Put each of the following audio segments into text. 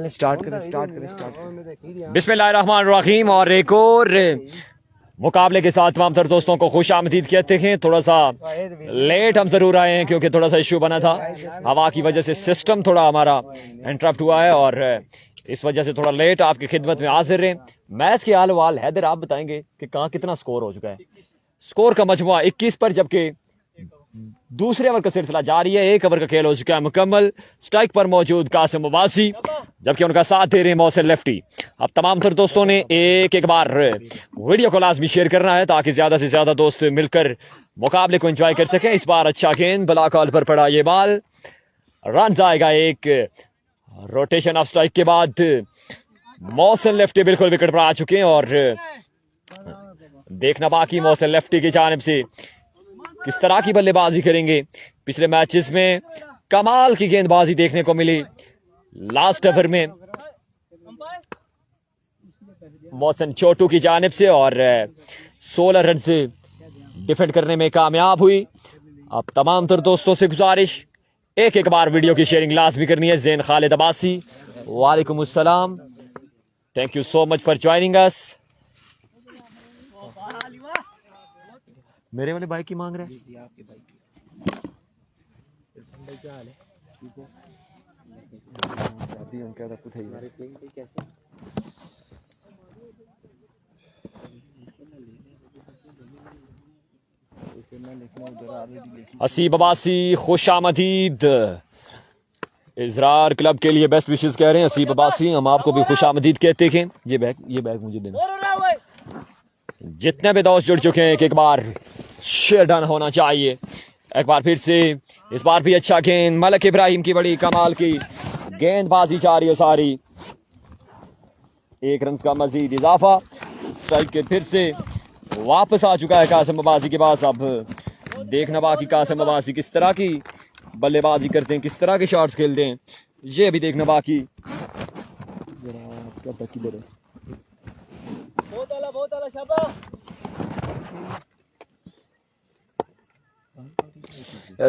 Start करें। बिस्मिल्लाहिर्रहमानिर्रहीम। और एक और मुकाबले के साथ तमाम तर दोस्तों को खुश आमदीद कहते हैं। थोड़ा सा लेट हम जरूर आए हैं क्योंकि थोड़ा सा इशू बना था, हवा की वजह से सिस्टम थोड़ा हमारा इंटरप्ट हुआ है और इस वजह से थोड़ा लेट आपकी खिदमत में हाजिर रहे। मैच के हाल वाल हैदर आप बताएंगे कि कहाँ कितना स्कोर हो चुका है। स्कोर का मजमुआ 21 पर, जबकि दूसरे ओवर का सिलसिला जारी है। एक ओवर का खेल हो चुका है मुकम्मल। स्ट्राइक पर मौजूद कासिम अब्बासी, जबकि उनका साथ दे रहे हैं मोहसिन लेफ्टी। अब तमाम तर दोस्तों ने एक बार वीडियो को लाजमी शेयर करना है ताकि ज्यादा से ज्यादा दोस्त मिलकर मुकाबले को एंजॉय कर सकें। इस बार अच्छा गेंद बला कॉल पर पड़ा ये बॉल, रन आएगा एक। रोटेशन ऑफ स्ट्राइक के बाद मोहसिन लेफ्टी बिल्कुल विकेट पर आ चुके हैं और देखना बाकी मोहसिन लेफ्टी की जानिब से किस तरह की बल्लेबाजी करेंगे। पिछले मैचेस में कमाल की गेंदबाजी देखने को मिली। लास्ट ओवर में मोहसिन छोटू की जानिब से और 16 रन से डिफेंड करने में कामयाब हुई। अब तमाम तर दोस्तों से गुजारिश, एक बार वीडियो की शेयरिंग लाजमी करनी है। ज़ैन खालिद अब्बासी, वालेकुम अस्सलाम, thank you so much for joining us. मेरे वाले बाइक की मांग रहे हैं। आपके बाइक क्या हाल है? ठीक हो? शादी उनका कुछ है हमारे स्विंग पे कैसे? हसीब अब्बासी खुशामदीद, इजरार क्लब के लिए बेस्ट विशेस कह रहे हैं हसीब अब्बासी। हम आपको भी खुशामदीद कहते हैं। ये बैग मुझे देना। जितने भी दोस्त जुड़ चुके हैं एक बार शेयर डन होना चाहिए। एक बार फिर से इस बार भी अच्छा गेंद, मलिक इब्राहिम की बड़ी कमाल की गेंदबाजी जारी है सारी। 1 रन का मजीद इजाफा। स्ट्राइक के फिर से वापस आ चुका है कासिम अब्बासी के पास। अब देखना बाकी कासिम अब्बासी किस तरह की बल्लेबाजी करते हैं, किस तरह के शॉट्स खेलते हैं, ये भी देखना बाकी। बहुत आला शाबाश।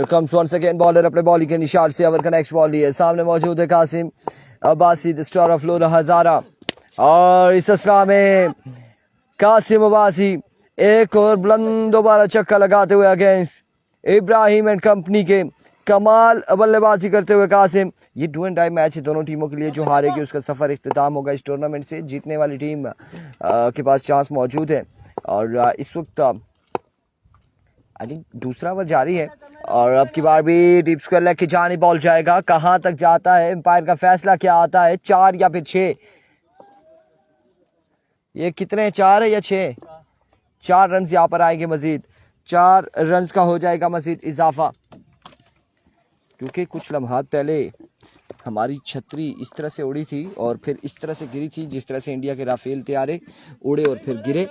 comes once again बॉलर अपने बॉलिंग के निशान से ओवर का नेक्स्ट बॉल लिए। सामने मौजूद है Qasim Abbasi, the star of Lora Hazara. और इस असला में कासिम अब्बासी एक और बुलंद दोबारा छक्का लगाते हुए अगेंस्ट इब्राहिम एंड कंपनी के कमाल बल्लेबाजी करते हुए कासिम। ये डू एंड डाई मैच है दोनों टीमों के लिए। जो हारेगी उसका सफर इख्तिताम होगा इस टूर्नामेंट से। जीतने वाली टीम के पास चांस मौजूद है। और इस वक्त आई थिंक दूसरा ओवर जारी है और अब की बार भी डीप स्क्वायर लेग की जानी बॉल जाएगा। कहां तक जाता है, एम्पायर का फैसला क्या आता है? 4 या फिर 6? ये कितने, 4 है या 6? 4 रन यहां पर आएंगे मजीद। 4 रन का हो जाएगा मजीद इजाफा, क्योंकि कुछ लम्हात पहले हमारी छतरी इस तरह से उड़ी थी और फिर इस तरह से गिरी थी जिस तरह से इंडिया के राफेल तैयारे उड़े और फिर गिरे।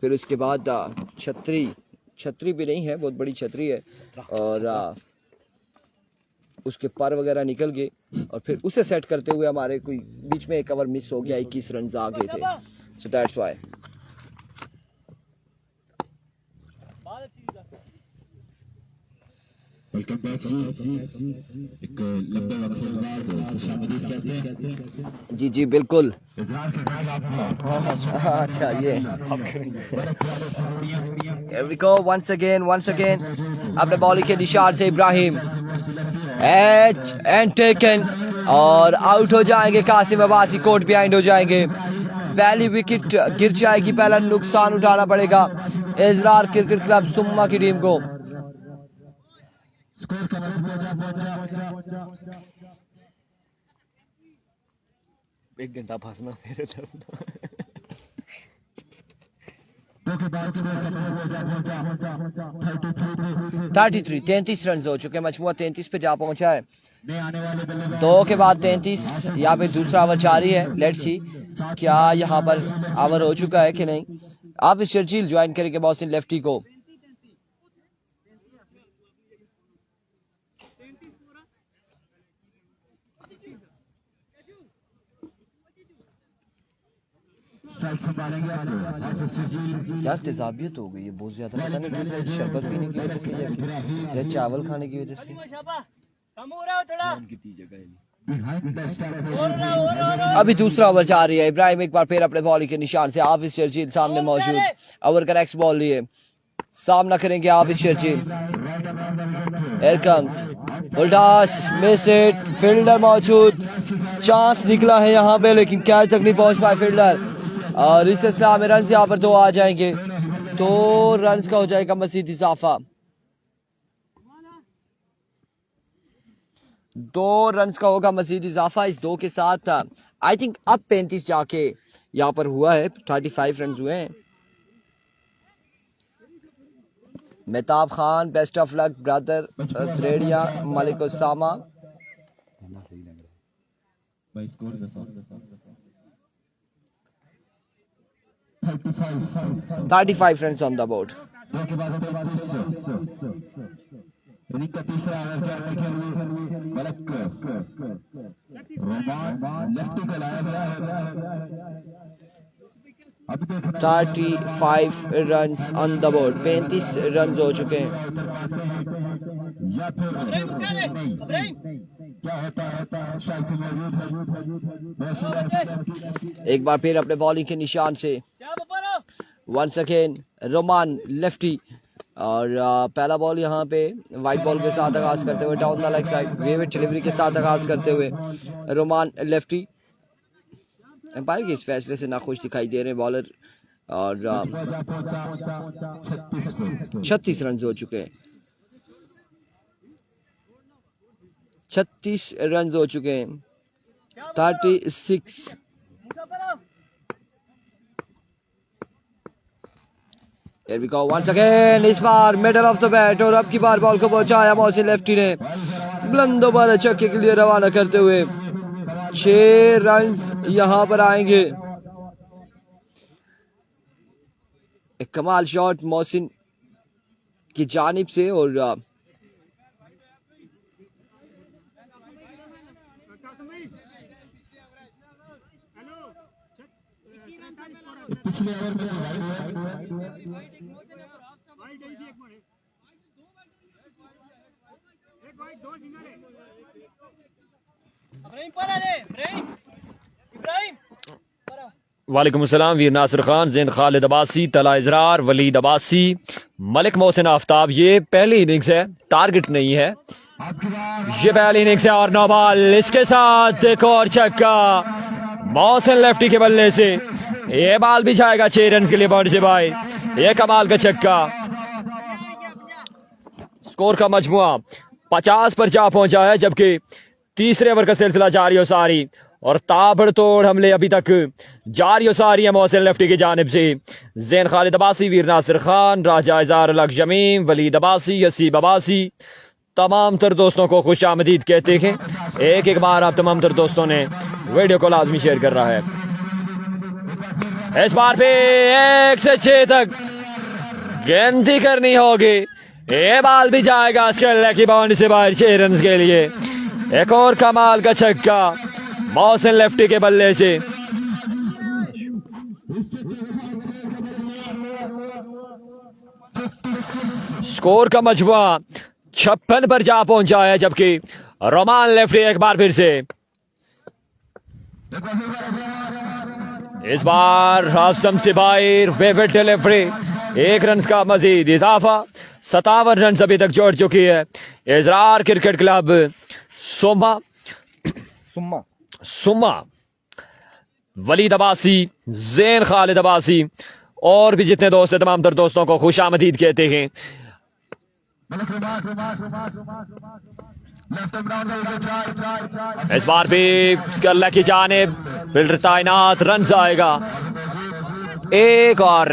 फिर उसके बाद छतरी भी नहीं है, बहुत बड़ी छतरी है और उसके पर वगैरह निकल गए और फिर उसे सेट करते हुए हमारे कोई बीच में एक ओवर मिस हो गया। 21 रन आ गए थे। So that's why. जी जी बिल्कुल। अच्छा ये वंस अगेन अपने बॉलिंग के निशान से इब्राहिम एच एंड टेकन और आउट हो जाएंगे कासिम अब्बासी। कोर्ट बिहाइंड हो जाएंगे। पहली विकेट गिर जाएगी, पहला नुकसान उठाना पड़ेगा इजरार क्रिकेट क्लब सुम्मा की टीम को। एक घंटा फंसना मेरे 33 रन हो चुके। मजमुआ 33 पे जा पहुंचा है। 2 के बाद 33। यहाँ पे दूसरा ओवर जारी है। लेट्स सी क्या यहाँ पर ओवर हो चुका है कि नहीं। आप इस शर्जील ज्वाइन करेंगे मोहसिन लेफ्टी को। क्या तेजाबियत हो गई है बहुत ज्यादा, पता नहीं किस शरबत पीने की वजह से या चावल खाने की वजह से। अभी दूसरा ओवर जा रही है। इब्राहिम एक बार फिर अपने बॉलिंग के निशान से हाफिज शर्जील सामने मौजूद। ओवर का नेक्स्ट बॉल लिए सामना करेंगे Hafiz Sharjeel. Here comes full toss, miss it, fielder मौजूद, चांस निकला है यहाँ पे लेकिन कैच तक नहीं पहुंच पाए फील्डर। और इस सिलसिला में रन यहाँ पर 2 आ जाएंगे, 2 रन का हो जाएगा मजीद इजाफा। 2 रन का होगा मजीद इजाफा। इस 2 के साथ आई थिंक अब 35 जाके यहाँ पर हुआ है, 35 रन हुए हैं। Mehtab Khan, best of luck brother त्रेडिया, Malik Usama. 35 run on the board. इनका तीसरा ओवर क्या मलक रोमान लेफ्टी को लाया गया है। 35 run on the board, 35 run हो चुके हैं। या फिर क्या होता है एक बार फिर अपने बॉलिंग के निशान से वंस अगेन रोमान लेफ्टी। और पहला बॉल यहाँ पे वाइट बॉल के साथ आगाज करते हुए डाउन द लेग साइड वेवेट डिलीवरी के साथ आगाज करते हुए रोमान लेफ्टी। एम्पायर के इस फैसले से नाखुश दिखाई दे रहे हैं बॉलर। और 36 रन हो चुके हैं, 36 रन हो चुके हैं। 36 Here we go once again, इस बार मिडल ऑफ द बैट और अब की बार बॉल को पहुंचाया मोहसिन लेफ्टी ने बुलंदो बाला छक्के के लिए रवाना करते हुए। 6 रन यहां पर आएंगे। एक कमाल शॉट मोहसिन की जानिब से और पिछले ओवर में वालेकुम अस्सलाम। वीर नासिर खान, जैन खालिद अब्बासी, तला इजरार, वलीद अब्बासी, मलिक मोहसिन आफ्ताब। ये पहली इनिंग्स है, टारगेट नहीं है, ये पहली इनिंग्स है। और 9 बॉल, इसके साथ एक और छक्का मोहसिन लेफ्टी के बल्ले से। ये बॉल भी जाएगा 6 रन के लिए बाउंड्री से बाहर। ये कमाल का छक्का। स्कोर का मजमुआ 50 पर जा पहुंचा है, जबकि तीसरे ओवर का सिलसिला जारी हो सारी और ताबड़तोड़ हमले अभी तक जारी हो सारी है मोहसिन लेफ्टी की जानिब से। जैन खालिद अब्बासी, वीर नासिर खान, राजा इजार अलग जमीन, वलीद अब्बासी, यसीब अब्बासी, तमाम तर दोस्तों को खुश आमदीद कहते हैं। एक बार आप तमाम तर दोस्तों ने वीडियो को लाजमी शेयर कर रहा है। इस बार पे 1 से 6 तक गिनती करनी होगी। ये बॉल भी जाएगा स्केल की बाउंड्री से बाहर 6 रन के लिए। एक और कमाल का छक्का मोहसिन लेफ्टी के बल्ले से। स्कोर का मजमुआ 56 पर जा पहुंचा है, जबकि रोमान लेफ्टी एक बार फिर से इस बार हाफसम से बाहर वेवेट लेफ्टी 1 रन का मजीद इजाफा। 57 रन अभी तक जोड़ चुकी है इजरार क्रिकेट क्लब सुम्मा। वलीद अब्बासी, जैन खालिद अब्बासी और भी जितने दोस्त हैं तमाम तर दोस्तों को खुश आमदीद कहते हैं। इस बार भी स्कल्ला की जानिब फील्डर तैनात, रन आएगा। एक और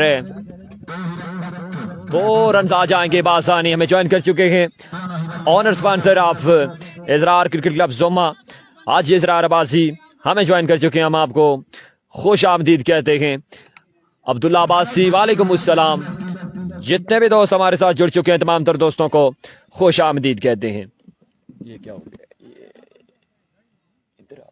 2 रन आ जाएंगे बासानी। हमें ज्वाइन कर चुके हैं honour sponsor of Izrar cricket club जोमा आज इजरार अब्बासी हमें ज्वाइन कर चुके हैं। हम आपको खुश आमदीद कहते हैं। अब्दुल्ला अब्बासी, वालेकुम अस्सलाम। जितने भी दोस्त हमारे साथ जुड़ चुके हैं तमाम तर दोस्तों को खुश आमदीद कहते हैं। ये क्या हो गया? इधर आओ।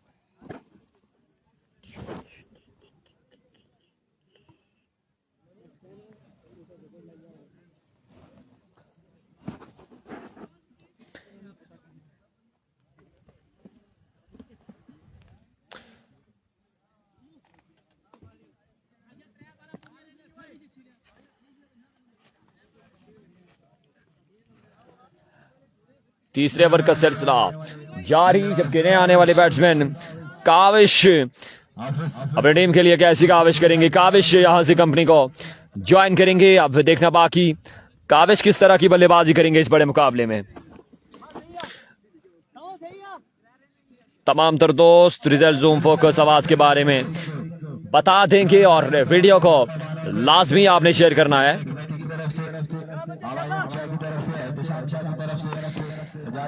तीसरे ओवर का सिलसिला जारी, जबकि नए आने वाले बैट्समैन काविश अपनी टीम के लिए कैसी काविश करेंगे। काविश यहां से कंपनी को ज्वाइन करेंगे। अब देखना बाकी काविश किस तरह की बल्लेबाजी करेंगे इस बड़े मुकाबले में। तमाम तर दोस्त रिजल्ट जूम फोकस आवाज के बारे में बता देंगे और वीडियो को लाजमी आपने शेयर करना है।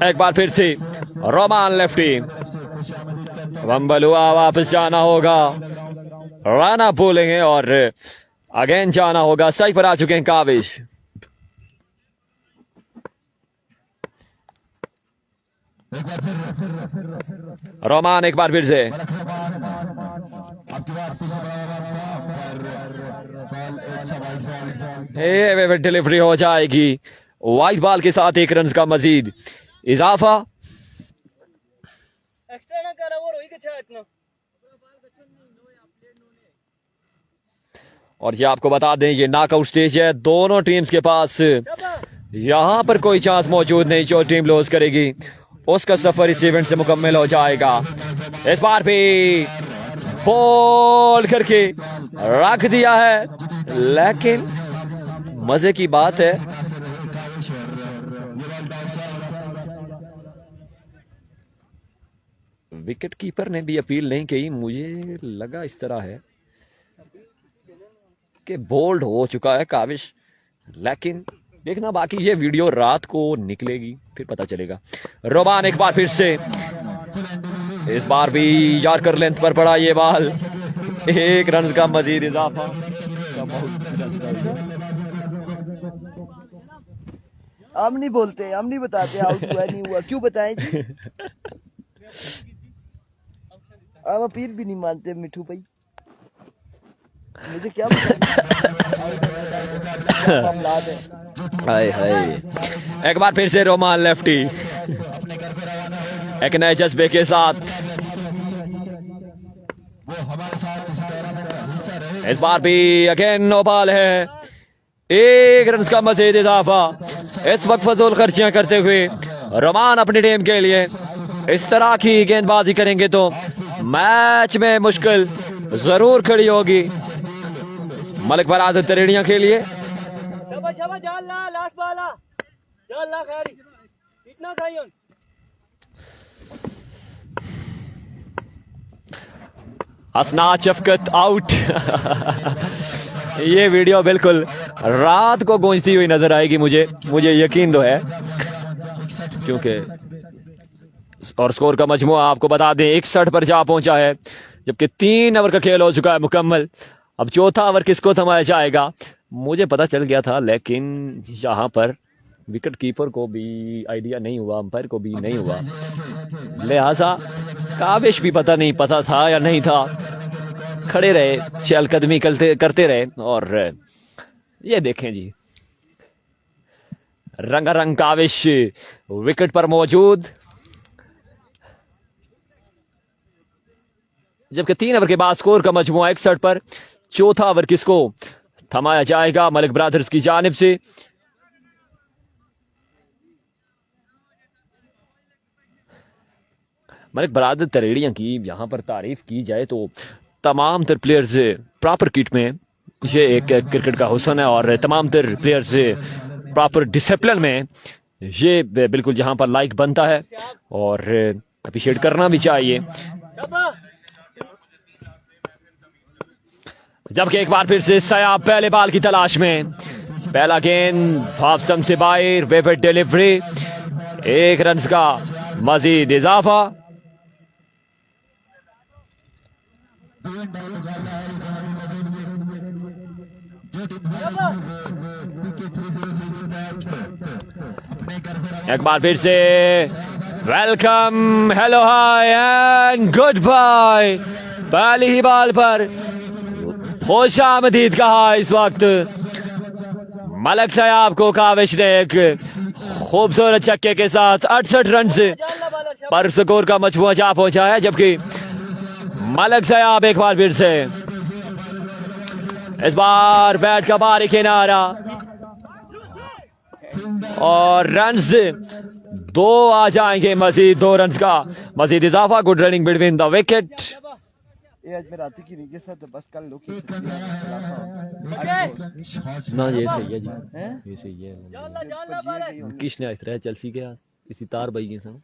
एक बार फिर से रोमान लेफ्टी, वंबल हुआ, वापस जाना होगा, राना बोलेंगे और अगेन जाना होगा। स्ट्राइक पर आ चुके हैं काविश। रोमान एक बार फिर से, डिलीवरी हो जाएगी वाइट बॉल के साथ 1 रन का मजीद इजाफा। और ये आपको बता दें ये नॉकआउट स्टेज है, दोनों टीम्स के पास यहां पर कोई चांस मौजूद नहीं। जो टीम लॉस करेगी उसका सफर इस इवेंट से मुकम्मल हो जाएगा। इस बार भी बॉल करके रख दिया है, लेकिन मजे की बात है विकेट कीपर ने भी अपील नहीं की। मुझे लगा इस तरह है कि बोल्ड हो चुका है काविश, लेकिन देखना बाकी ये वीडियो रात को निकलेगी फिर पता चलेगा। रोमान एक बार फिर से, इस बार भी यार्कर लेंथ पर पड़ा ये बॉल, 1 रन का मजीद इजाफा। हम नहीं बोलते, हम नहीं बताते आउट हुआ नहीं हुआ, क्यों बताएं जी? हम अपील भी नहीं मानते मिठू भाई, मुझे क्या हाय हाय। एक बार फिर से रोमान लेफ्टी एक नए जज्बे के साथ, इस बार भी अगेन नो बॉल है, 1 रन का मजीद इजाफा। इस वक्त फजूल खर्चियां करते हुए रोमान अपनी टीम के लिए इस तरह की गेंदबाजी करेंगे तो मैच में मुश्किल जरूर खड़ी होगी मलिक बरादर तरेड़ियां के लिए। असनाद शफकत आउट। ये वीडियो बिल्कुल रात को गूंजती हुई नजर आएगी, मुझे यकीन तो है, क्योंकि और स्कोर का मजमुआ आपको बता दें 61 पर जा पहुंचा है, जबकि 3 ओवर का खेल हो चुका है मुकम्मल। अब चौथा ओवर किसको थमाया जाएगा मुझे पता चल गया था, लेकिन यहाँ पर विकेट कीपर को भी आइडिया नहीं हुआ, अंपायर को भी नहीं हुआ, लिहाजा काविश भी पता था या नहीं था, खड़े रहे, चहलकदमी करते रहे। और ये देखें जी, रंगारंग काविश विकेट पर मौजूद, जबकि 3 ओवर के बाद स्कोर का मजमुआ 61 पर। चौथा ओवर किसको थमाया जाएगा मलिक ब्रदर्स की जानिब से। मलिक बरादर तरेड़ियां की यहां पर तारीफ की जाए तो तमाम तर प्लेयर्स प्रॉपर किट में, ये एक क्रिकेट का हुस्न है, और तमाम तर प्लेयर्स प्रॉपर डिसिप्लिन में, ये बिल्कुल यहां पर लाइक बनता है और अप्रिशिएट करना भी चाहिए। जबकि एक बार फिर से सयाब पहले बॉल की तलाश में, पहला गेंद हाफ स्टंप से बाहर, विकेट डिलीवरी, 1 रन का मजीद इजाफा। एक बार फिर से welcome, hello, hi and good bye. पहली ही बॉल पर खुशामदीद कहा इस वक्त मलिक सयाब को काविश ने एक खूबसूरत छक्के के साथ 68 रन से पर स्कोर का मजमुआ जा पहुंचा है। जबकि मलिक सयाब एक बार फिर से, इस बार बैट का बाहरी किनारा और रन्स दो आ जाएंगे मजीद 2 रन का मजीद इजाफा। Good running between the wicket. ये आज मैं रात की नहीं के साथ बस कल लोग ना ये सही है जी, हैं ये सही है। हैं किसने आया रहा चलसी के यार इसी तार भाई के साथ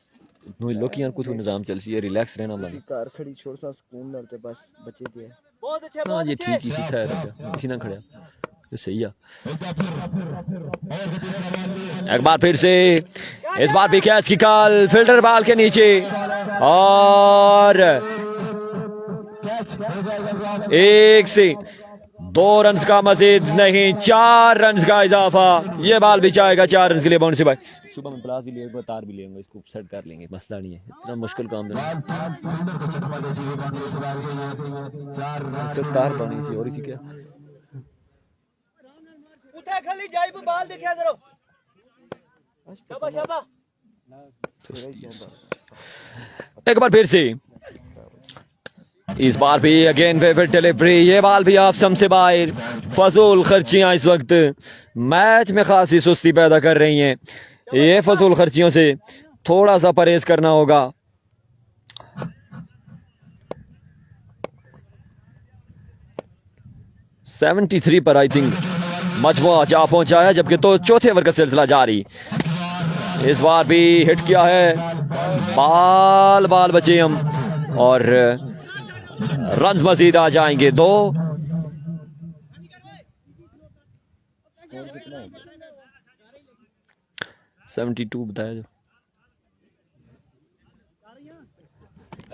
नो लोग यार कुछ निजाम चलसी है रिलैक्स रहना वाला। कार खड़ी छोड़ सा सुकून लड़ते बस बचे थे। हाँ ये ठीक इसी तरह है इसी ना खड़ा ये सही है। एक बार फिर से इस बार भी कैच की कॉल फील्डर बॉल के नीचे और 1 से 2 रन का मजीद नहीं 4 रन का इजाफा। ये बॉल भी चाहेगा 4 रन के लिए बाउंड्री बाय। सुबह में प्लास भी लेंगे तार भी लेंगे इसको सेट कर लेंगे मसला नहीं है इतना मुश्किल काम नहीं। सिर्फ तार पानी सी और इसी क्या खाली जाई बाल देखा करो। शाबाश शाबाश। एक बार फिर से इस बार भी अगेन फेवरेट डिलीवरी। ये बाल भी आप से बाहर फजूल खर्चियां इस वक्त मैच में खासी सुस्ती पैदा कर रही हैं। ये फजूल खर्चियों से थोड़ा सा परहेज करना होगा। .73 पर आई थिंक मजमुआ जा पहुंचा है जबकि तो चौथे ओवर का सिलसिला जारी। इस बार भी हिट किया है बाल बाल बचे हम और रन मजीद आ जाएंगे 2। 72 बताया जो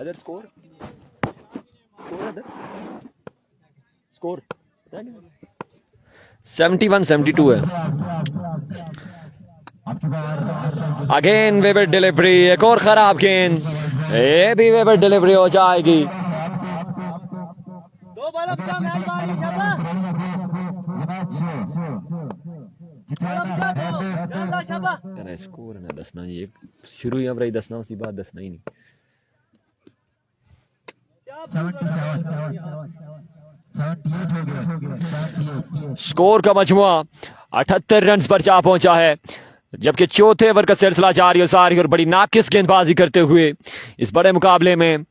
अदर स्कोर स्कोर 71-72 है। अगेन वेबर डिलीवरी एक और खराब गेंद ये भी वेबर डिलीवरी हो जाएगी। दो बॉल अपना मैच मारी शाबाश। शाबाश। स्कोर ना दसना ये शुरू ही रही दसना उसी बात दसना ही नहीं। स्कोर का मजमुआ 78 रन पर जा पहुंचा है जबकि चौथे ओवर का सिलसिला जारी और सारी और बड़ी नाकिस गेंदबाजी करते हुए इस बड़े मुकाबले में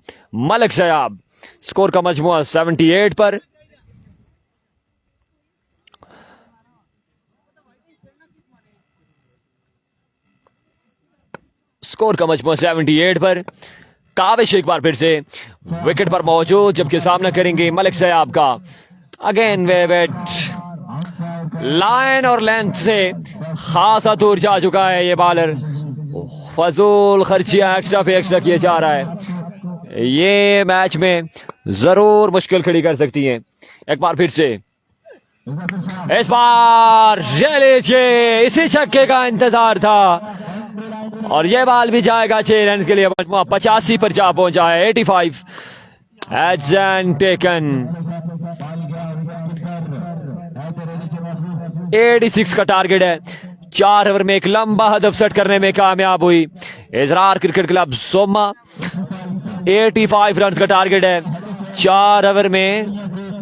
मलिक सयाब। स्कोर का मजमुआ 78 पर। स्कोर का मजमुआ 78 पर। काविश एक बार फिर से विकेट पर मौजूद जबकि सामना करेंगे मलिक सयाब का। अगेन वे बैट लाइन और लेंथ से खासा दूर जा चुका है ये बॉलर। फजूल खर्चियां एक्स्ट्रा पे एक्स्ट्रा किए जा रहा है। ये मैच में जरूर मुश्किल खड़ी कर सकती हैं। एक बार फिर से इस बार ये लीजिए इसी छक्के का इंतजार था और ये बॉल भी जाएगा 6 रन के लिए। 85 पर जा पहुंचा है 85 एज एंड टेकन। 86 का टारगेट है। 4 ओवर में एक लंबा हदफ सेट करने में कामयाब हुई इजरार क्रिकेट क्लब सोमा। 85 रन का टारगेट है। 4 ओवर में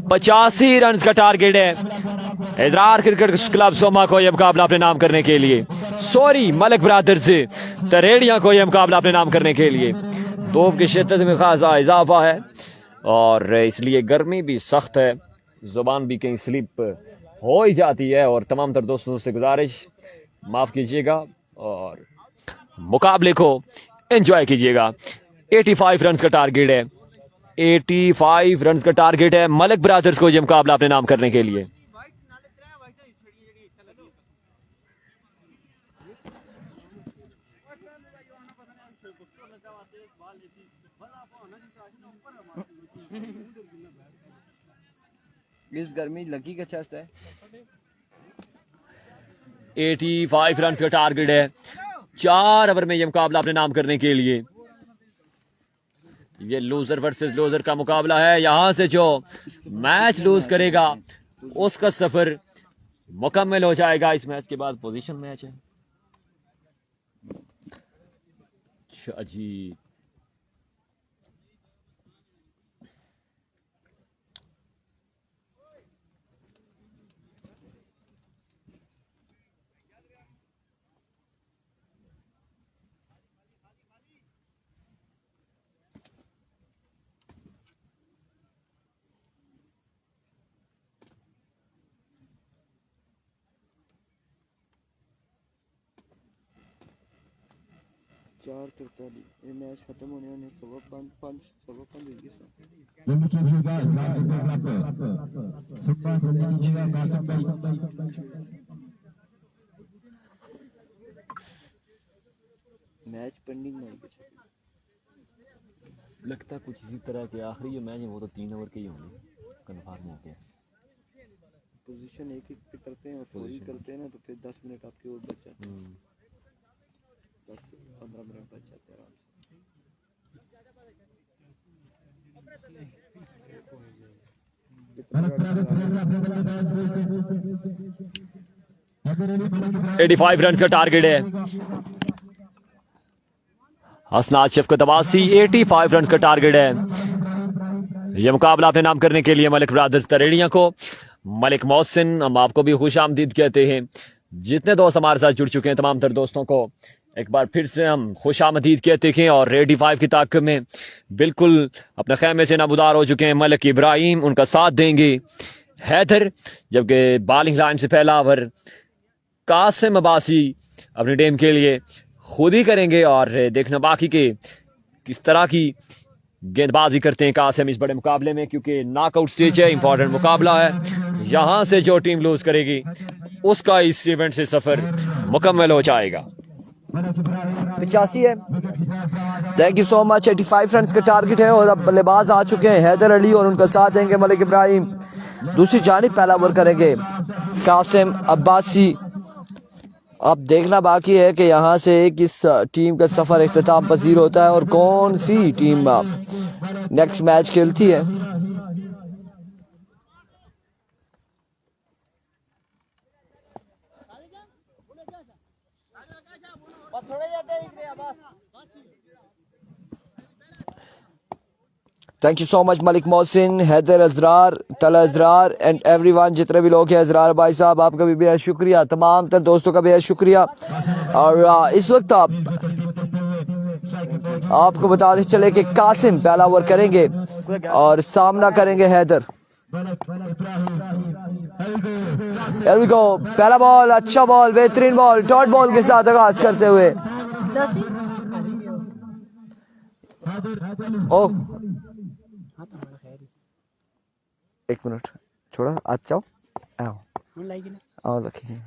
85 रन का टारगेट है इजरार क्रिकेट क्लब सोमा को यह मुकाबला अपने नाम करने के लिए। सॉरी मलिक ब्रादर से तरेड़िया को यह मुकाबला अपने नाम करने के लिए। धूप की शिद्दत में खासा इजाफा है और इसलिए गर्मी भी सख्त है। जुबान भी कहीं स्लिप हो ही जाती है और तमाम तर दोस्तों से गुजारिश माफ कीजिएगा और मुकाबले को एंजॉय कीजिएगा। 85 रन का टारगेट है। 85 रन का टारगेट है मलिक ब्रादर्स को यह मुकाबला अपने नाम करने के लिए। इस गर्मी लगी का चेस्ट है। 85 रन का टारगेट है 4 ओवर में यह मुकाबला अपने नाम करने के लिए। ये लूजर वर्सेस लूजर का मुकाबला है। यहां से जो मैच लूज करेगा उसका सफर मुकम्मल हो जाएगा। इस मैच के बाद पोजीशन मैच है। अच्छा जी 4:43 ये मैच खत्म होने वाले 5:15 जल्दी कीजिएगा इकरार सुबह जल्दी कीजिएगा कासिम भाई मैच पेंडिंग नहीं लगता कुछ इसी तरह के आखिरी जो मैच है वो तो 3 ओवर के ही होंगे कन्फर्म हो गया पोजीशन एक एक पे करते हैं और पूरी करते हैं ना तो फिर 10 मिनट आपके और बच जाते हैं 10-15 मिनट बच जाते हैं आराम से 85 रन का टारगेट है हसनात शफकत अब्बासी 85 रन का टारगेट है यह मुकाबला अपने नाम करने के लिए मलिक ब्रदर्स तरेड़िया को मलिक मोहसिन हम आपको भी खुश आमदीद कहते हैं जितने दोस्त हमारे साथ जुड़ चुके हैं तमाम तर दोस्तों को एक बार फिर से हम खुश आमदीद कहते हैं और 85 की ताकत में बिल्कुल अपने खेमे से नबुदार हो चुके हैं मलिक इब्राहिम उनका साथ देंगे हैदर जबकि बॉलिंग लाइन से पहला ओवर कासिम अब्बासी अपनी टीम के लिए खुद ही करेंगे और देखना बाकी के किस तरह की गेंदबाजी करते हैं कासिम इस बड़े मुकाबले में क्योंकि नॉकआउट स्टेज है इंपॉर्टेंट मुकाबला है यहां से जो टीम लूज करेगी उसका इस इवेंट से सफर मुकम्मल हो जाएगा 85 है thank you so much 85 run का टारगेट है और अब बल्लेबाज आ चुके हैं हैदर अली और उनका साथ देंगे मलिक इब्राहिम दूसरी जानिब पहला ओवर करेंगे कासिम अब्बासी अब देखना बाकी है कि यहाँ से किस टीम का सफर इख्तिताम पजीर होता है और कौन सी टीम नेक्स्ट मैच खेलती है thank you so much Malik Mohsin Haider Azrar तला अजरार एंड एवरीवन जितने भी लोग हैं अजरार भाई साहब आपका भी बेहद शुक्रिया तमाम तर दोस्तों का बेहद शुक्रिया और इस वक्त आपको बताते चले कि कासिम पहला ओवर करेंगे और सामना करेंगे हैदर पहला बॉल अच्छा बॉल बेहतरीन बॉल डॉट बॉल के साथ आगाज करते हुए ओह एक मिनट छोड़ा आज जाओ आओ रखिए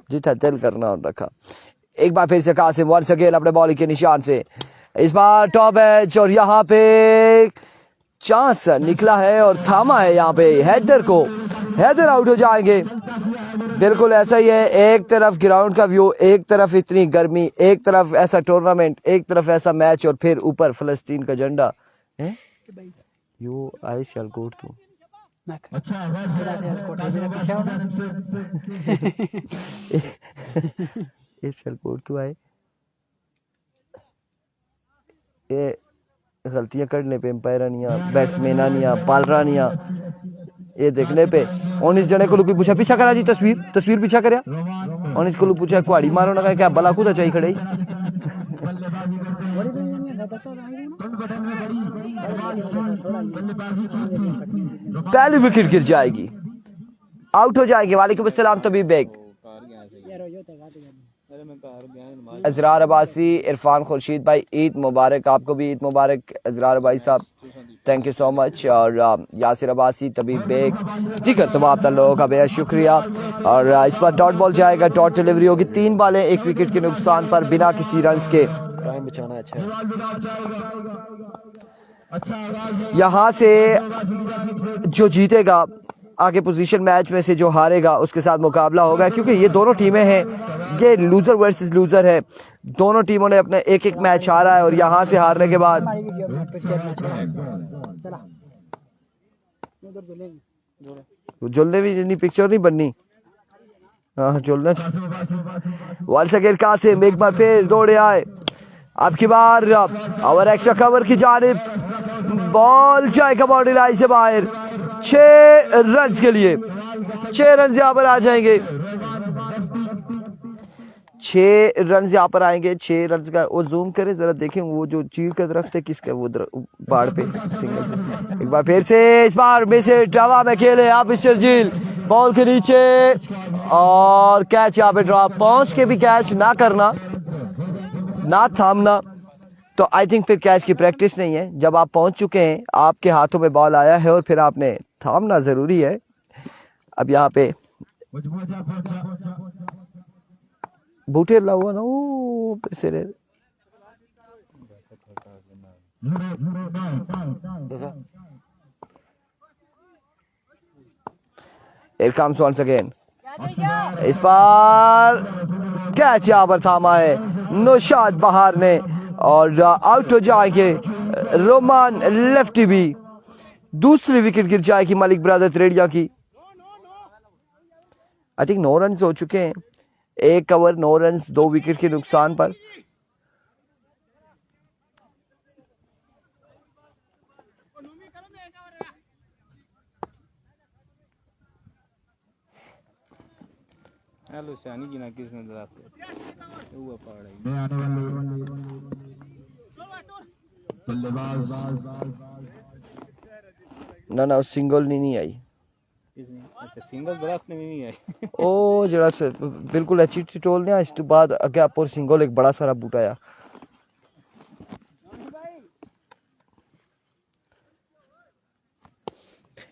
जी था दिल करना और रखा एक बार फिर से कासिम वंस अगेन अपने बॉलिंग के निशान से इस बार टॉप एज और यहाँ पे चांस निकला है और थामा है यहाँ पे हैदर को हैदर आउट हो जाएंगे बिल्कुल ऐसा ही है एक तरफ ग्राउंड का व्यू एक तरफ इतनी गर्मी एक तरफ ऐसा टूर्नामेंट एक तरफ ऐसा मैच और फिर ऊपर फलस्तीन का झंडा है You, I shall go to. ये shall go to आए ये गलतियां करने पे एम्पायर नहीं बैट्समैन नहीं बॉलर नहीं ये देखने पे ओनिस जने को लोग पूछा पीछा करा जी तस्वीर पीछा करया ओनिस को लोग पूछा कुआड़ी मारो ना क्या भला खुदा चाहिए खड़े पहली विकेट गिर जाएगी आउट हो जाएगी वालेकुम अस्सलाम तबीब बेग अजरार अब्बासी इरफान खुर्शीद भाई ईद मुबारक आपको भी ईद मुबारक अजरार भाई साहब थैंक यू सो मच और यासिर अब्बासी तबीब बेग दीगर तमाम लोगों का बेहद शुक्रिया और इस बार डॉट बॉल जाएगा डॉट डिलीवरी होगी 3 बॉलें 1 विकेट के नुकसान पर बिना किसी रन के बचाना अच्छा यहाँ से जो जीतेगा आगे पोजीशन मैच में से जो हारेगा उसके साथ मुकाबला होगा क्योंकि ये दोनों टीमें हैं ये लूजर वर्सेस लूजर है दोनों टीमों ने अपने एक एक मैच हारा है और यहाँ से हारने के बाद जुलने भी इतनी पिक्चर नहीं बननी हाँ जुलना वंस अगेन कासिम एक बार फिर दौड़े आए अब की बार और एक्स्ट्रा कवर की जानिब बॉल जाएगा बाउंड्री लाइन से बाहर 6 रन के लिए 6 रन यहाँ पर आ जाएंगे 6 रन यहाँ पर आएंगे 6 रन का वो जूम करे जरा देखें वो जो चीड़ का दरख्त है किसका वो बाढ़ पे सिंगल एक बार फिर से इस बार में से ड्रामा में खेले आप मिस्टर जील बॉल के नीचे और कैच यहाँ पे ड्रॉप पहुंच के भी कैच ना करना ना थामना, तो आई थिंक फिर कैच की प्रैक्टिस नहीं है। जब आप पहुंच चुके हैं, आपके हाथों में बॉल आया है और फिर आपने थामना जरूरी है। अब यहाँ पे बूटे ला हुआ ना वो सिरे Here comes once again. इस बार कैच यहाँ पर थामा है नौशाद बहार ने और आउट हो जाएंगे रोमान लेफ्टी भी। दूसरी विकेट गिर जाएगी मलिक ब्रदर्स रेडिया की। आई थिंक 9 रन हो चुके हैं, 1 ओवर 9 रन 2 विकेट के नुकसान पर। हेलो शानी की ना किसने दराते वो पड़ रही मैं आने वाले बल्लेबाज ना सिंगल नहीं आई। किसने? अच्छा सिंगल दरात में नहीं आई। ओ जरा से बिल्कुल अच्छी टोल ने इस बाद अगे आप और सिंगल एक बड़ा सारा बूटा आया।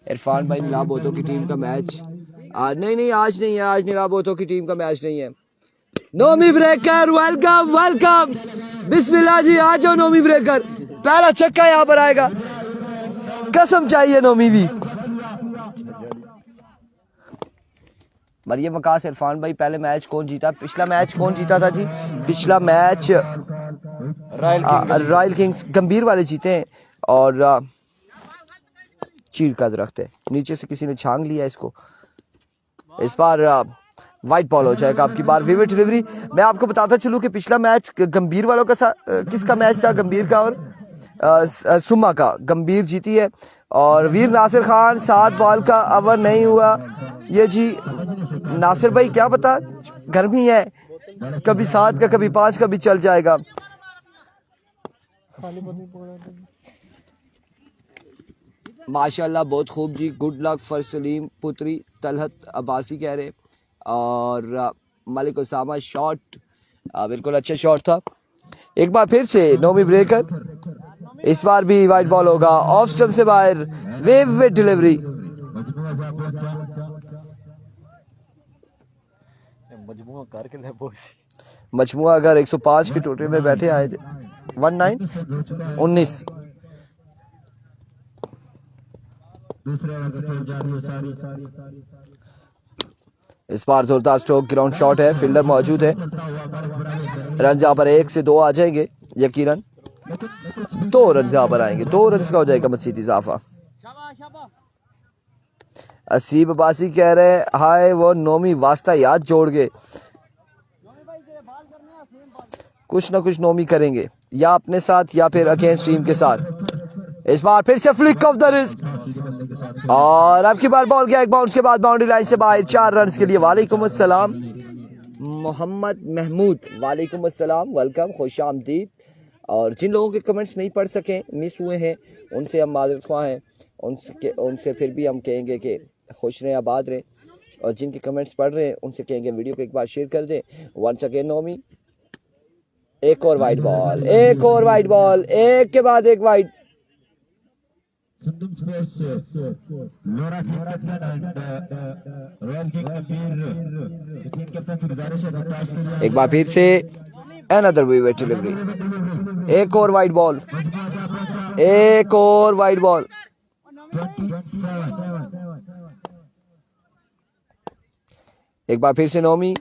इरफान भाई नीलाबोतो की टीम का मैच आज नहीं आज नहीं है। आज नीलाबोतो की टीम का मैच नहीं है। नोमी ब्रेकर वेलकम बिस्मिल्लाह जी, आ जाओ नोमी ब्रेकर। पहला छक्का यहाँ पर आएगा, कसम चाहिए नोमी भी। मरियम वकास इरफान भाई, पहले मैच कौन जीता? पिछला मैच कौन जीता था जी? पिछला मैच रॉयल किंग्स गंभीर वाले जीते हैं और चीड़ का दरख्त है, नीचे से किसी ने छांग लिया इसको। इस बार वाइट बॉल हो जाएगा आपकी बार। Vivid delivery. मैं आपको बताता चलूं कि पिछला मैच गंभीर वालों का किसका मैच था? गंभीर का और सुमा का। गंभीर जीती है और वीर नासिर खान 7 बॉल का ओवर नहीं हुआ। ये जी नासिर भाई क्या पता, गर्मी है, कभी 7 का कभी 5 का भी चल जाएगा। माशाल्लाह बहुत खूब जी, गुड लक फॉर सलीम पुत्री तलहत अब्बासी कह रहे। और मलिक उसामा शॉट बिल्कुल अच्छा शॉट था। एक बार फिर से नोमी ब्रेकर, इस बार भी वाइट बॉल होगा ऑफ स्टंप से बाहर। Wave delivery. मजमुआ अगर 105 के टोटल में बैठे आए थे 19 इस बार जोरदार स्ट्रोक ग्राउंड शॉट है, फील्डर मौजूद है। रन यहाँ पर 1 से 2 आ जाएंगे यकीनन। 2 रन यहाँ पर आएंगे, 2 रन का हो जाएगा मजीद इजाफा। असीब अब्बासी कह रहे हाय वो नोमी वास्ता याद जोड़ गए। कुछ ना कुछ नोमी करेंगे, या अपने साथ या फिर अगेंस्ट टीम के साथ। इस बार फिर से फ्लिक ऑफ द रिस्क और अब की बार बॉल गया एक बाउंस के बाद बाउंड्री लाइन से बाहर। 4 रन के लिए। वालेकुम अस्सलाम मोहम्मद महमूद, वालेकुम अस्सलाम, वेलकम, खुश आमदीद। और जिन लोगों के कमेंट्स नहीं पढ़ सके, मिस हुए हैं, उनसे हम मादरत ख्वाह हैं। उनसे फिर भी हम कहेंगे कि खुश रहें, आबाद रहें। और जिनके कमेंट्स पढ़ रहे हैं उनसे कहेंगे वीडियो को एक बार शेयर कर दें। वंस अगेन नोमी, एक और वाइट बॉल, एक और वाइट बॉल, एक के बाद एक वाइट। एक बार फिर से अनदर विकेट डिलीवरी। एक और वाइट बॉल, एक और वाइट बॉल। एक बार फिर से नोमी,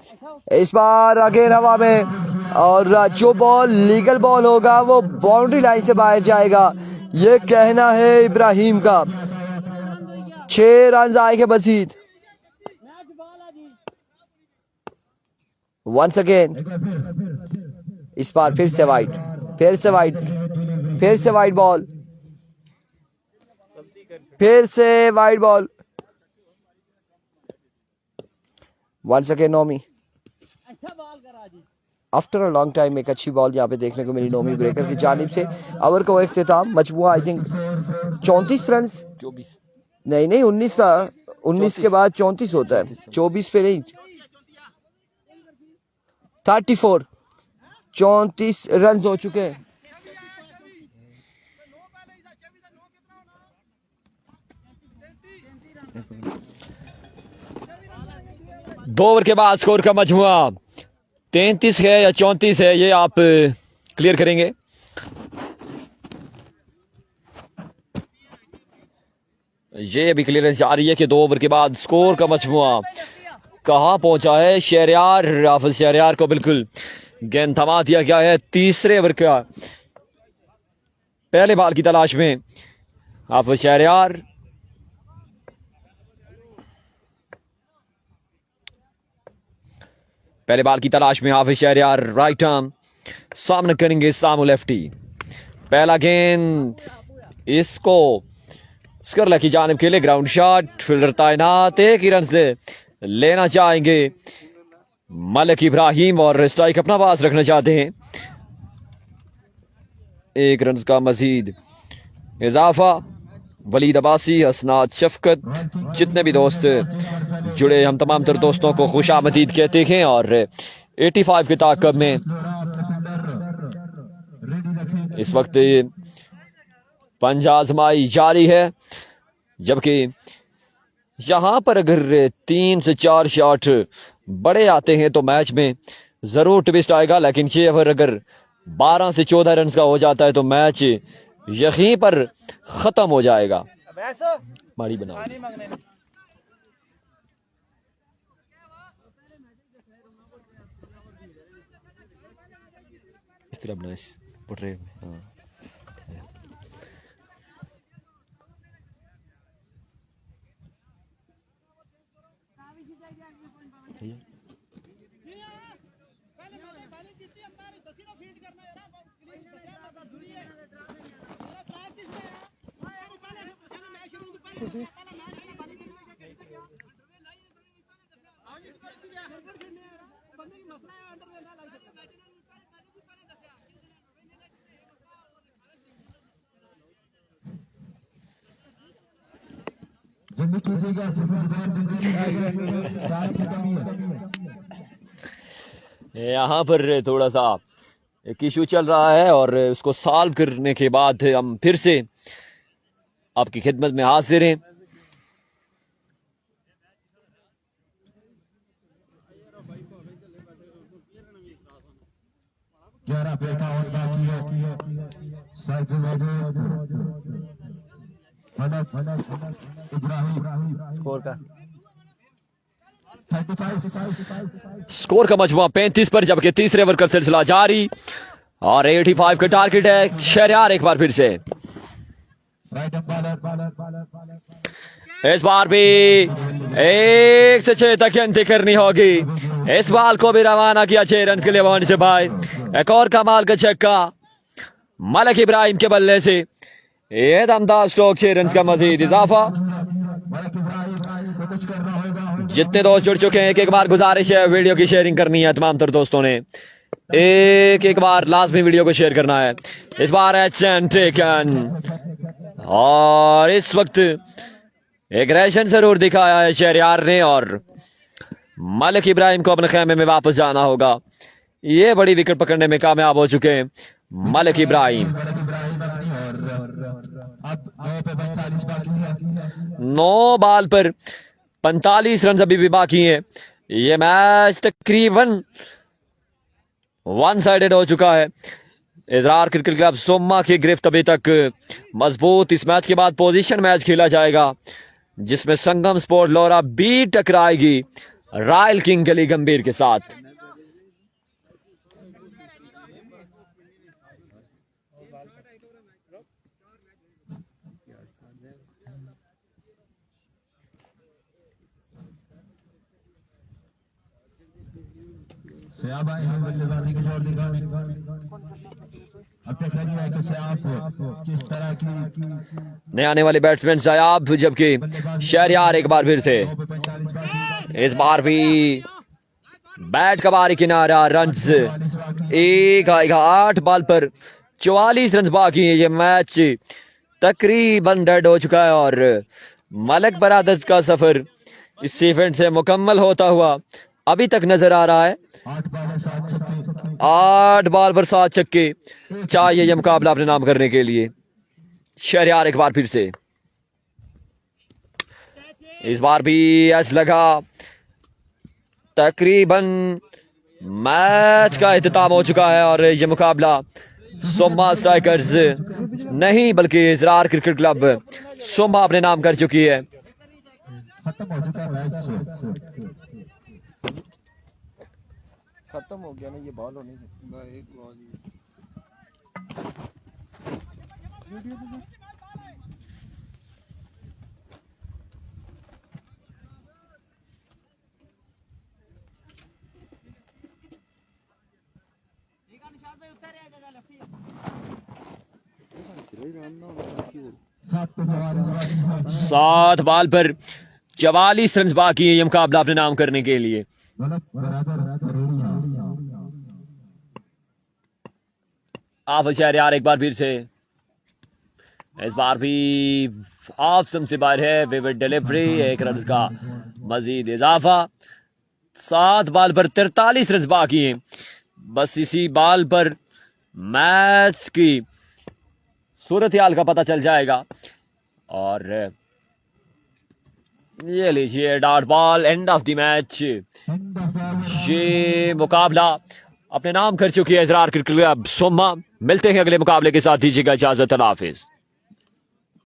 इस बार अगेन हवा में और जो बॉल लीगल बॉल होगा वो बाउंड्री लाइन से बाहर जाएगा, ये कहना है इब्राहिम का। 6 रन आएंगे मजीद। वंस अगेन, इस बार फिर से वाइट, फिर से वाइट, फिर से वाइट बॉल, फिर से white ball. Once again Nomi, after a long time एक अच्छी बॉल यहाँ पे देखने को मिली नोमी ब्रेकर की जानिब से। ओवर का इख्तिताम मजमुआ आई थिंक 34 रन, 24 नहीं 19 था, 19 के बाद 34 होता है, 24 पे नहीं, 34 34 रन हो चुके हैं। दो ओवर के बाद स्कोर का मजमुआ 33 है या 34 है, ये आप क्लियर करेंगे। ये अभी क्लियरेंस जा रही है कि 2 ओवर के बाद स्कोर का मजमुआ कहां पहुंचा है। शहरयार, हाफिज शहरयार को बिल्कुल गेंद थमा दिया गया है। तीसरे ओवर का पहले बॉल की तलाश में हाफिज शहरयार, पहले बॉल की तलाश में हाफिज शहरयार राइट आर्म, सामने करेंगे सामू लेफ्टी। पहला गेंद इसको स्करला की जानिब के लिए ग्राउंड शॉट, फील्डर तैनात, एक ही रन से लेना चाहेंगे मलिक इब्राहिम और स्ट्राइक अपना पास रखना चाहते हैं। 1 रन का मजीद इजाफा। वलीद अब्बासी, हसनात शफकत, जितने भी दोस्त जुड़े, हम तमाम तर दोस्तों को खुश आमदीद कहते हैं। और 85 के ताकब में इस वक्त पंज आजमाई जारी है, जबकि यहां पर अगर 3 से 4 शॉट बड़े आते हैं तो मैच में जरूर ट्विस्ट आएगा, लेकिन ये ओवर अगर 12 से 14 रन का हो जाता है तो मैच यहीं पर खत्म हो जाएगा। माड़ी बनाओ, इस तरह बनाओ, इस पोर्ट्रेट में। हाँ, जल्दी कीजिएगा, स्टार की कमी है। यहाँ पर थोड़ा सा एक इशू चल रहा है और उसको सॉल्व करने के बाद हम फिर से आपकी खिदमत में हाजिर हैं। स्कोर का स्कोर का मजमुआ 35 पर, जबकि तीसरे ओवर का सिलसिला जारी और 85 का टारगेट है। शहरयार एक बार फिर से, इस बार भी 1 से 6 तक गिनती करनी होगी। इस बॉल को भी रवाना किया 6 रन के लिए मोहन से भाई। एक और कमाल का छक्का मलिक इब्राहिम के बल्ले से, ये दमदार स्ट्रोक, 6 रन का मजीद इजाफा। जितने दोस्त जुड़ चुके हैं, एक बार गुजारिश है वीडियो की शेयरिंग करनी है तमाम तर दोस्तों ने, एक बार लाजमी वीडियो को शेयर करना है। इस बार एचएन टेकन और इस वक्त एग्रेशन जरूर दिखाया है शहरयार ने और मलिक इब्राहिम को अपने खेमे में वापस जाना होगा। ये बड़ी विकेट पकड़ने में कामयाब हो चुके हैं मलिक इब्राहिम। 9 बॉल पर 45 रन अभी भी बाकी हैं। ये मैच तकरीबन वन साइडेड हो चुका है। इजरार क्रिकेट क्लब सोमा की गिरफ्त अभी तक मजबूत। इस मैच के बाद पोजीशन मैच खेला जाएगा जिसमें संगम स्पोर्ट लोरा बी टकराएगी रॉयल किंग गली गंभीर के साथ। बल्लेबाजी की जोर दिखा। अब तक है कि आप किस तरह की नए आने वाले बैट्समैन सयाब, जबकि शहरयार एक बार फिर से, इस बार भी बैट का बारी किनारा, रन्स एक आएगा। 8 बॉल पर 44 रन बाकी है। ये मैच तकरीबन डेड हो चुका है और मलिक बरादर्स का सफर इस इवेंट से मुकम्मल होता हुआ अभी तक नजर आ रहा है। 8 बॉल 7 छक्के। 8 बॉल पर 7 छक्के चाहिए ये मुकाबला अपने नाम करने के लिए। शहरयार एक बार फिर से, इस बार भी एच लगा। तकरीबन मैच का इख्तिताम हो चुका है और ये मुकाबला सोमा स्ट्राइकर्स नहीं बल्कि इजरार क्रिकेट क्लब सोमा अपने नाम कर चुकी है। खत्म हो चुका मैच। खत्म हो गया ना ये बॉल होने एक बॉल सात पे 44 7 बॉल पर 44 रन बाकी है ये मुकाबला अपने नाम करने के लिए। गलत बराबर रेडिया आप शहरयार एक बार फिर से, इस बार भी ऑफ स्टंप से बाहर है। विविड डिलीवरी, 1 रन का मजीद इजाफा। 7 बॉल पर 43 रन बाकी हैं। बस इसी बॉल पर मैच की सूरत हाल का पता चल जाएगा। और ये लीजिए dot ball, end of the match. ये मुकाबला अपने नाम कर चुकी है इजरार क्रिकेट क्लब सोमा। मिलते हैं अगले मुकाबले के साथ, दीजिएगा इजाजत, अल्लाह हाफिज।